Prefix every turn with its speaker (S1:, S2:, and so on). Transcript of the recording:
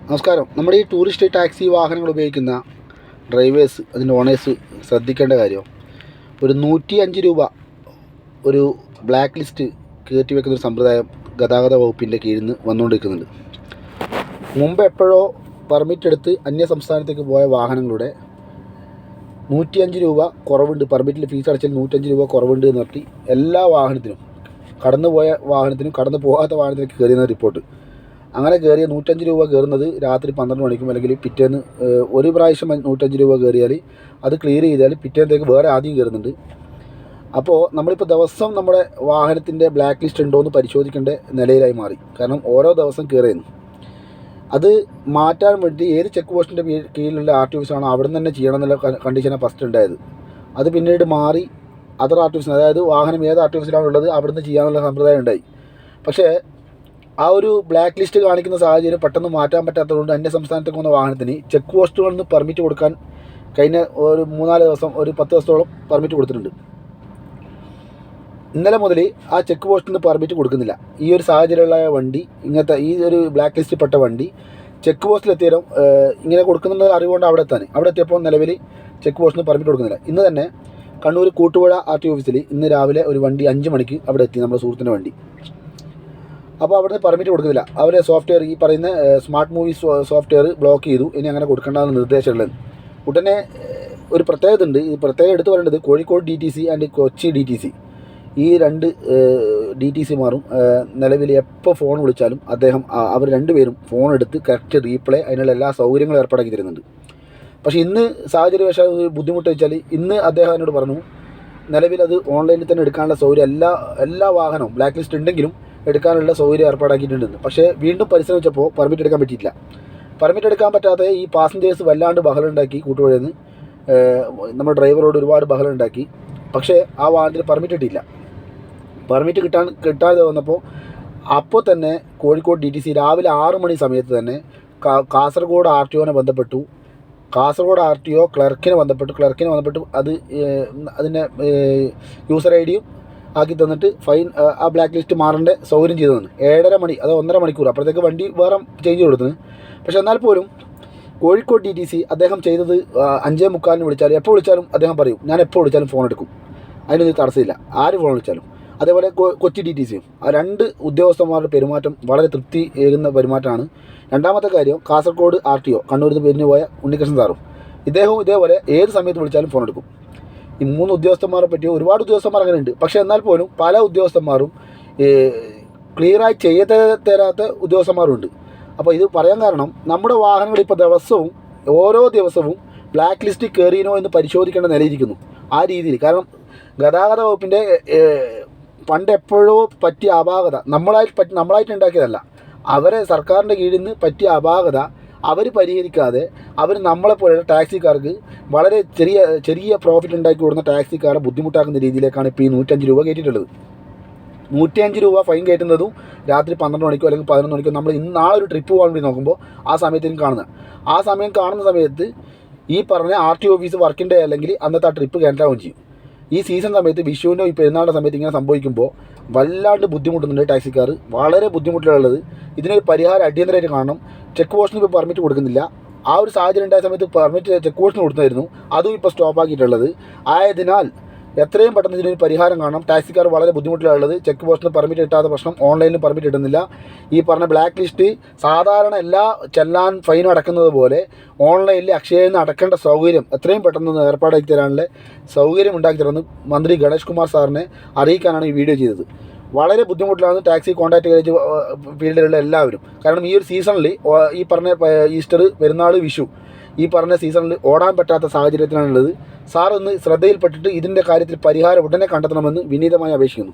S1: നമസ്കാരം. നമ്മുടെ ഈ ടൂറിസ്റ്റ് ടാക്സി വാഹനങ്ങൾ ഉപയോഗിക്കുന്ന ഡ്രൈവേഴ്സ്, അതിൻ്റെ ഓണേഴ്സ് ശ്രദ്ധിക്കേണ്ട കാര്യം, ഒരു 105 രൂപ ഒരു ബ്ലാക്ക് ലിസ്റ്റ് കയറ്റി വെക്കുന്നൊരു സമ്പ്രദായം ഗതാഗത വകുപ്പിൻ്റെ കീഴിൽ നിന്ന് വന്നുകൊണ്ടിരിക്കുന്നുണ്ട്. മുമ്പ് എപ്പോഴോ പെർമിറ്റ് എടുത്ത് അന്യ സംസ്ഥാനത്തേക്ക് പോയ വാഹനങ്ങളുടെ 105 രൂപ കുറവുണ്ട്, പെർമിറ്റിൽ ഫീസ് അടച്ചാൽ 105 രൂപ കുറവുണ്ട് എന്ന് പറഞ്ഞിട്ട് എല്ലാ വാഹനത്തിനും, കടന്നു പോയ വാഹനത്തിനും കടന്നു പോകാത്ത വാഹനത്തിലേക്ക് കയറിയെന്ന റിപ്പോർട്ട്. അങ്ങനെ കയറിയ 105 രൂപ കയറുന്നത് രാത്രി 12 മണിക്കും അല്ലെങ്കിൽ പിറ്റേന്ന് ഒരു പ്രാവശ്യം 105 രൂപ കയറിയാൽ അത് ക്ലിയർ ചെയ്താൽ പിറ്റേന്നത്തേക്ക് വേറെ ആദ്യം കയറുന്നുണ്ട്. അപ്പോൾ നമ്മളിപ്പോൾ ദിവസം നമ്മുടെ വാഹനത്തിൻ്റെ ബ്ലാക്ക് ലിസ്റ്റ് ഉണ്ടോ എന്ന് പരിശോധിക്കേണ്ട നിലയിലായി മാറി. കാരണം ഓരോ ദിവസം കയറിയെന്ന് അത് മാറ്റാൻ വേണ്ടി ഏത് ചെക്ക് പോസ്റ്റിൻ്റെ കീഴിലുള്ള RTO ഓഫീസാണോ അവിടെ നിന്ന് തന്നെ ചെയ്യണം എന്നുള്ള കണ്ടീഷനാണ് ഫസ്റ്റ് ഉണ്ടായത്. അത് പിന്നീട് മാറി അതർ RTO ഓഫീസിന്, അതായത് വാഹനം ഏത് RTO ഓഫീസിലാണ് ഉള്ളത് അവിടെ നിന്ന് ചെയ്യാനുള്ള സമ്പ്രദായം ഉണ്ടായി. പക്ഷേ ആ ഒരു ബ്ലാക്ക് ലിസ്റ്റ് കാണിക്കുന്ന സാഹചര്യം പെട്ടെന്ന് മാറ്റാൻ പറ്റാത്തതുകൊണ്ട് അന്യ സംസ്ഥാനത്തേക്ക് വന്ന വാഹനത്തിന് ചെക്ക് പോസ്റ്റുകളിൽ നിന്ന് പെർമിറ്റ് കൊടുക്കാൻ കഴിഞ്ഞ ഒരു 3-4 ദിവസം, ഒരു 10 ദിവസത്തോളം പെർമിറ്റ് കൊടുത്തിട്ടുണ്ട്. ഇന്നലെ മുതൽ ആ ചെക്ക് പോസ്റ്റിൽ നിന്ന് പെർമിറ്റ് കൊടുക്കുന്നില്ല. ഈ ഒരു സാഹചര്യമുള്ള വണ്ടി, ഇങ്ങനത്തെ ഈ ഒരു ബ്ലാക്ക് ലിസ്റ്റിൽ പെട്ട വണ്ടി ചെക്ക് പോസ്റ്റിലെത്തിയാലും ഇങ്ങനെ കൊടുക്കുന്നുണ്ട് അറിവുകൊണ്ട് അവിടെ എത്തിയപ്പോൾ നിലവിൽ ചെക്ക് പോസ്റ്റിൽ നിന്ന് പെർമിറ്റ് കൊടുക്കുന്നില്ല. ഇന്ന് തന്നെ കണ്ണൂർ കൂട്ടുപുഴ RTO ഓഫീസിൽ ഇന്ന് രാവിലെ ഒരു വണ്ടി 5 മണിക്ക് അവിടെ എത്തി, നമ്മുടെ സുഹൃത്തിൻ്റെ വണ്ടി. അപ്പോൾ അവിടുന്ന് പെർമിറ്റ് കൊടുക്കുന്നില്ല. അവരെ സോഫ്റ്റ്വെയർ, ഈ പറയുന്ന സ്മാർട്ട് മൂവി സോഫ്റ്റ്വെയർ ബ്ലോക്ക് ചെയ്തു. ഇനി അങ്ങനെ കൊടുക്കേണ്ടതെന്ന് നിർദ്ദേശമുള്ളത്. ഉടനെ ഒരു പ്രത്യേകത ഉണ്ട്. ഈ പ്രത്യേകം എടുത്തു പറയേണ്ടത് Kozhikode DTC and Kochi DTC, ഈ 2 DTCമാരും നിലവിൽ എപ്പോൾ ഫോൺ വിളിച്ചാലും അവർ രണ്ടുപേരും ഫോൺ എടുത്ത് കറക്റ്റ് റീപ്ലേ, അതിനുള്ള എല്ലാ സൗകര്യങ്ങളും ഏർപ്പാടാക്കി തരുന്നുണ്ട്. പക്ഷേ ഇന്ന് സാഹചര്യവശാൽ ബുദ്ധിമുട്ട് വെച്ചാൽ ഇന്ന് അദ്ദേഹം എന്നോട് പറഞ്ഞു, നിലവിൽ അത് ഓൺലൈനിൽ തന്നെ എടുക്കാനുള്ള സൗകര്യം എല്ലാ വാഹനവും ബ്ലാക്ക് ലിസ്റ്റ് ഉണ്ടെങ്കിലും എടുക്കാനുള്ള സൗകര്യം ഏർപ്പാടാക്കിയിട്ടുണ്ടെന്ന്. പക്ഷേ വീണ്ടും പരിശ്രമിച്ചപ്പോൾ പെർമിറ്റ് എടുക്കാൻ പറ്റിയില്ല. പെർമിറ്റ് എടുക്കാൻ പറ്റാതെ ഈ പാസഞ്ചേഴ്സ് വല്ലാണ്ട് ബഹളം ഉണ്ടാക്കി. കൂട്ടുപുഴയിൽ നിന്ന് നമ്മുടെ ഡ്രൈവറോട് ഒരുപാട് ബഹളം ഉണ്ടാക്കി. പക്ഷേ ആ വാഹനത്തിന് പെർമിറ്റ് കിട്ടിയില്ല. പെർമിറ്റ് കിട്ടാതെ വന്നപ്പോൾ അപ്പോൾ തന്നെ കോഴിക്കോട് DTC രാവിലെ 6 മണി സമയത്ത് തന്നെ കാസർഗോഡ് RTOനെ ബന്ധപ്പെട്ടു. കാസർഗോഡ് RTO ക്ലർക്കിനെ ബന്ധപ്പെട്ടു. അതിൻ്റെ യൂസർ ID ആക്കി തന്നിട്ട് ഫൈൻ, ആ ബ്ലാക്ക് ലിസ്റ്റ് മാറേണ്ട സൗകര്യം ചെയ്തു തന്നു. 7:30 മണി, അത് 1.5 മണിക്കൂർ അപ്പോഴത്തേക്ക് വണ്ടി വേറെ ചേഞ്ച് കൊടുത്തത്. പക്ഷേ എന്നാൽ പോലും കോഴിക്കോട് DTC അദ്ദേഹം ചെയ്തത് 5:45 വിളിച്ചാലും എപ്പോൾ വിളിച്ചാലും അദ്ദേഹം പറയും, ഞാൻ എപ്പോൾ വിളിച്ചാലും ഫോൺ എടുക്കും, അതിനൊന്നും തടസ്സമില്ല, ആര് ഫോൺ വിളിച്ചാലും. അതേപോലെ കൊച്ചി DTCയും ആ 2 ഉദ്യോഗസ്ഥന്മാരുടെ പെരുമാറ്റം വളരെ തൃപ്തി ഏകുന്ന പെരുമാറ്റമാണ്. രണ്ടാമത്തെ കാര്യം, കാസർഗോഡ് RTO കണ്ണൂരിൽ നിന്ന് പിരിഞ്ഞു പോയ ഉണ്ണികൃഷ്ണൻ സാറും ഇദ്ദേഹവും ഇതേപോലെ ഏത് സമയത്ത് വിളിച്ചാലും ഫോൺ എടുക്കും. ഈ 3 ഉദ്യോഗസ്ഥന്മാരെ പറ്റി ഒരുപാട് ഉദ്യോഗസ്ഥന്മാർ അങ്ങനെ ഉണ്ട്. പക്ഷേ എന്നാൽ പോലും പല ഉദ്യോഗസ്ഥന്മാരും ക്ലിയറായി തരാത്ത ഉദ്യോഗസ്ഥന്മാരുണ്ട്. അപ്പോൾ ഇത് പറയാൻ കാരണം, നമ്മുടെ വാഹനങ്ങൾ ഇപ്പോൾ ഓരോ ദിവസവും ബ്ലാക്ക് ലിസ്റ്റിൽ കയറിയോ എന്ന് പരിശോധിക്കേണ്ട നിലയിരിക്കുന്നു. ആ രീതിയിൽ, കാരണം ഗതാഗത വകുപ്പിൻ്റെ പണ്ട് എപ്പോഴോ പറ്റിയ അപാകത നമ്മളായിട്ട് ഉണ്ടാക്കിയതല്ല, അവരെ സർക്കാരിൻ്റെ കീഴിൽ നിന്ന് പറ്റിയ അപാകത അവർ പരിഹരിക്കാതെ അവർ നമ്മളെപ്പോലെയുള്ള ടാക്സിക്കാർക്ക് വളരെ ചെറിയ പ്രോഫിറ്റ് ഉണ്ടാക്കി കൊടുക്കുന്ന ടാക്സിക്കാരെ ബുദ്ധിമുട്ടാക്കുന്ന രീതിയിലേക്കാണ് ഇപ്പോൾ ഈ 105 രൂപ കയറ്റിയിട്ടുള്ളത്. 105 രൂപ ഫൈൻ കയറ്റുന്നതും രാത്രി 12 മണിക്കോ അല്ലെങ്കിൽ 11 മണിക്കോ നമ്മൾ നാളെ ഒരു ട്രിപ്പ് പോകാൻ വേണ്ടി നോക്കുമ്പോൾ ആ സമയത്തേക്കും കാണുന്ന സമയത്ത് ഈ പറഞ്ഞ RTO ഓഫീസ് വർക്കിൻ്റെ അല്ലെങ്കിൽ അന്നത്തെ ആ ട്രിപ്പ് ക്യാൻസലാവുകയും ചെയ്യും. ഈ സീസൺ സമയത്ത്, വിഷുവിനോ ഈ പെരുന്നാളിൻ്റെ സമയത്ത് ഇങ്ങനെ സംഭവിക്കുമ്പോൾ വല്ലാണ്ട് ബുദ്ധിമുട്ടുന്നുണ്ട് ടാക്സിക്കാർ, വളരെ ബുദ്ധിമുട്ടിലുള്ളത്. ഇതിനൊരു പരിഹാരം അടിയന്തരമായിട്ട് കാണണം. ചെക്ക് പോസ്റ്റിന് ഇപ്പോൾ പെർമിറ്റ് കൊടുക്കുന്നില്ല. ആ ഒരു സാഹചര്യം ഉണ്ടായ സമയത്ത് പെർമിറ്റ് ചെക്ക് പോസ്റ്റിന് കൊടുത്തായിരുന്നു, അതും ഇപ്പോൾ സ്റ്റോപ്പ് ആക്കിയിട്ടുള്ളത്. ആയതിനാൽ എത്രയും പെട്ടെന്ന് ഇതിനൊരു പരിഹാരം കാണണം. ടാക്സിക്കാർ വളരെ ബുദ്ധിമുട്ടിലുള്ളത്. ചെക്ക് പോസ്റ്റിന് പെർമിറ്റ് കിട്ടാത്ത പ്രശ്നം, ഓൺലൈനിൽ പെർമിറ്റ് കിട്ടുന്നില്ല. ഈ പറഞ്ഞ ബ്ലാക്ക് ലിസ്റ്റ് സാധാരണ എല്ലാ ചെല്ലാൻ ഫൈനും അടക്കുന്നത് പോലെ ഓൺലൈനിൽ അക്ഷയയിൽ നിന്ന് അടക്കേണ്ട സൗകര്യം എത്രയും പെട്ടെന്ന് ഏർപ്പാടാക്കി തരാനുള്ള സൗകര്യം ഉണ്ടാക്കി തരുമെന്ന് മന്ത്രി ഗണേഷ് കുമാർ സാറിനെ അറിയിക്കാനാണ് ഈ വീഡിയോ ചെയ്തത്. വളരെ ബുദ്ധിമുട്ടിലാണ് ടാക്സി കോൺടാക്ട് ചെയ്ത് ഫീൽഡിലുള്ള എല്ലാവരും. കാരണം ഈ ഒരു സീസണിൽ, ഈ പറഞ്ഞ ഈസ്റ്റർ, പെരുന്നാൾ, വിഷു, ഈ പറഞ്ഞ സീസണിൽ ഓടാൻ പറ്റാത്ത സാഹചര്യത്തിലാണുള്ളത്. സാർ ഒന്ന് ശ്രദ്ധയിൽപ്പെട്ടിട്ട് ഇതിൻ്റെ കാര്യത്തിൽ പരിഹാരം ഉടനെ കണ്ടെത്തണമെന്ന് വിനീതമായി അപേക്ഷിക്കുന്നു.